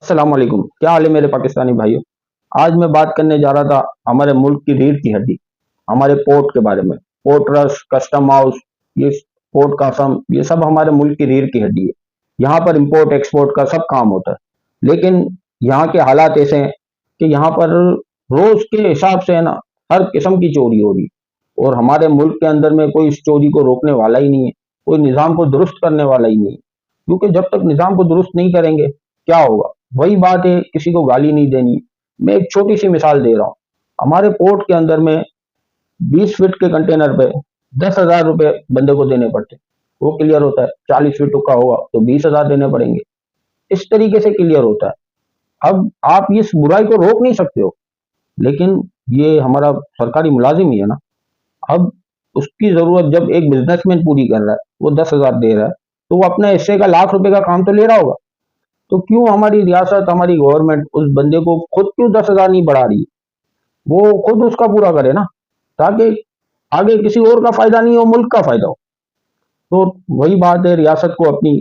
अस्सलाम वालेकुम। क्या हाल है मेरे पाकिस्तानी भाइयों। आज मैं बात करने जा रहा था हमारे मुल्क की रीढ़ की हड्डी, हमारे पोर्ट के बारे में। पोर्ट ट्रस्ट, कस्टम हाउस, ये पोर्ट कासम, ये सब हमारे मुल्क की रीढ़ की हड्डी है। यहाँ पर इंपोर्ट एक्सपोर्ट का सब काम होता है। लेकिन यहाँ के हालात ऐसे हैं कि यहाँ पर रोज के हिसाब से है ना, हर किस्म की चोरी हो रही है। और हमारे मुल्क के अंदर में कोई इस चोरी को रोकने वाला ही नहीं है, कोई निज़ाम को दुरुस्त करने वाला ही नहीं है। क्योंकि जब तक निज़ाम को दुरुस्त नहीं करेंगे, क्या होगा? वही बात है, किसी को गाली नहीं देनी। मैं एक छोटी सी मिसाल दे रहा हूँ। हमारे पोर्ट के अंदर में 20 फीट के कंटेनर पे 10,000 रुपए बंदे को देने पड़ते, वो क्लियर होता है। 40 फीट का होगा तो 20,000 देने पड़ेंगे। इस तरीके से क्लियर होता है। अब आप इस बुराई को रोक नहीं सकते हो, लेकिन ये हमारा सरकारी मुलाजिम ही है ना। अब उसकी जरूरत जब एक बिजनेसमैन पूरी कर रहा है, वो 10,000 दे रहा है, तो वो अपने हिस्से का लाख रुपए का काम तो ले रहा होगा। तो क्यों हमारी रियासत, हमारी गवर्नमेंट उस बंदे को खुद क्यों 10,000 नहीं बढ़ा रही? वो खुद उसका पूरा करे ना, ताकि आगे किसी और का फायदा नहीं हो, मुल्क का फायदा हो। तो वही बात है, रियासत को अपनी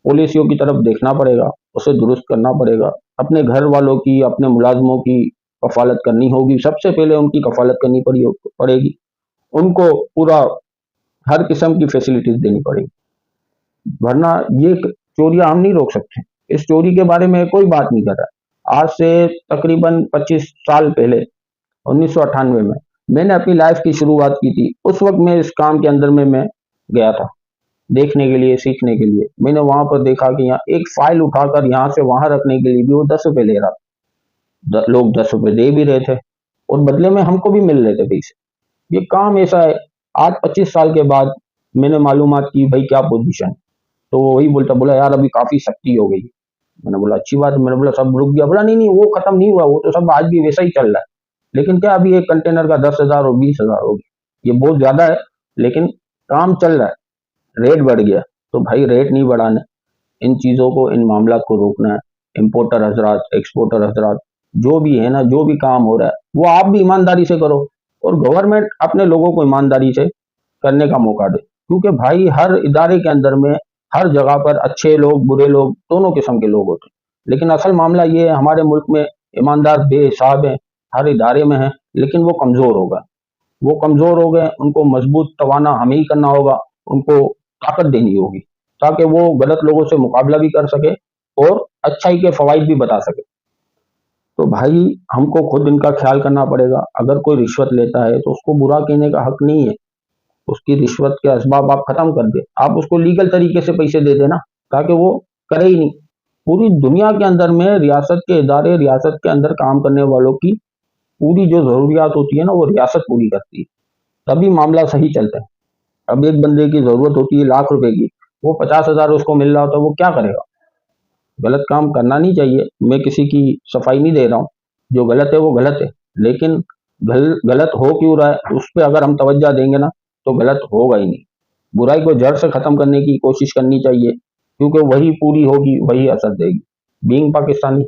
पॉलिसियों की तरफ देखना पड़ेगा, उसे दुरुस्त करना पड़ेगा। अपने घर वालों की, अपने मुलाजमों की कफालत करनी होगी। सबसे पहले उनकी कफालत करनी पड़ेगी। उनको पूरा हर किस्म की फैसिलिटीज देनी पड़ेगी, वरना ये चोरियां हम नहीं रोक सकते। इस चोरी के बारे में कोई बात नहीं कर रहा। आज से तकरीबन 25 साल पहले 1998 में मैंने अपनी लाइफ की शुरुआत की थी। उस वक्त मैं इस काम के अंदर में मैं गया था, देखने के लिए, सीखने के लिए। मैंने वहां पर देखा कि यहाँ एक फाइल उठाकर यहाँ से वहां रखने के लिए भी वो 10 रुपए ले रहा था। लोग 10 रुपए दे भी रहे थे और बदले में हमको भी मिल रहे थे पैसे। ये काम ऐसा है। आज 25 साल के बाद मैंने मालूमात की भाई क्या पोजीशन। तो वो वही बोला यार अभी काफी सख्ती हो गई। मैंने बोला अच्छी बात है। मैंने बोला सब रुक गया? बोला नहीं नहीं, वो खत्म नहीं हुआ, वो तो सब आज भी वैसा ही चल रहा है। लेकिन क्या अभी एक कंटेनर का 10,000 और 20,000 हो गया, ये बहुत ज्यादा है। लेकिन काम चल रहा है, रेट बढ़ गया। तो भाई रेट नहीं बढ़ाने, इन चीजों को, इन मामला को रोकना है। इम्पोर्टर हजरात, एक्सपोर्टर हजरात, जो भी है ना, जो भी काम हो रहा है वो आप भी ईमानदारी से करो, और गवर्नमेंट अपने लोगों को ईमानदारी से करने का मौका दे। क्योंकि भाई हर इदारे के अंदर में, हर जगह पर अच्छे लोग, बुरे लोग, दोनों किस्म के लोग होते हैं। लेकिन असल मामला ये है, हमारे मुल्क में ईमानदार बेहिसाब है, हर इदारे में है, लेकिन वो कमजोर होगा। वो कमजोर हो गए, उनको मजबूत तवाना हमें ही करना होगा। उनको ताकत देनी होगी, ताकि वो गलत लोगों से मुकाबला भी कर सके और अच्छाई के फवाइद भी बता सके। तो भाई हमको खुद इनका ख्याल करना पड़ेगा। अगर कोई रिश्वत लेता है तो उसको बुरा कहने का हक नहीं है। उसकी रिश्वत के असबाब आप खत्म कर दे, आप उसको लीगल तरीके से पैसे दे देना, ताकि वो करे ही नहीं। पूरी दुनिया के अंदर में रियासत के इदारे, रियासत के अंदर काम करने वालों की पूरी जो जरूरियात होती है ना, वो रियासत पूरी करती है, तभी मामला सही चलता है। अब एक बंदे की जरूरत होती है लाख रुपए की, वो 50,000 उसको मिल रहा होता है, वो क्या करेगा? गलत काम करना नहीं चाहिए। मैं किसी की सफाई नहीं दे रहा हूँ, जो गलत है वो गलत है। लेकिन गलत हो क्यों रहा है उस पर अगर हम तवज्जो देंगे ना, तो गलत होगा ही नहीं। बुराई को जड़ से खत्म करने की कोशिश करनी चाहिए, क्योंकि वही पूरी होगी, वही असर देगी। बीइंग पाकिस्तानी,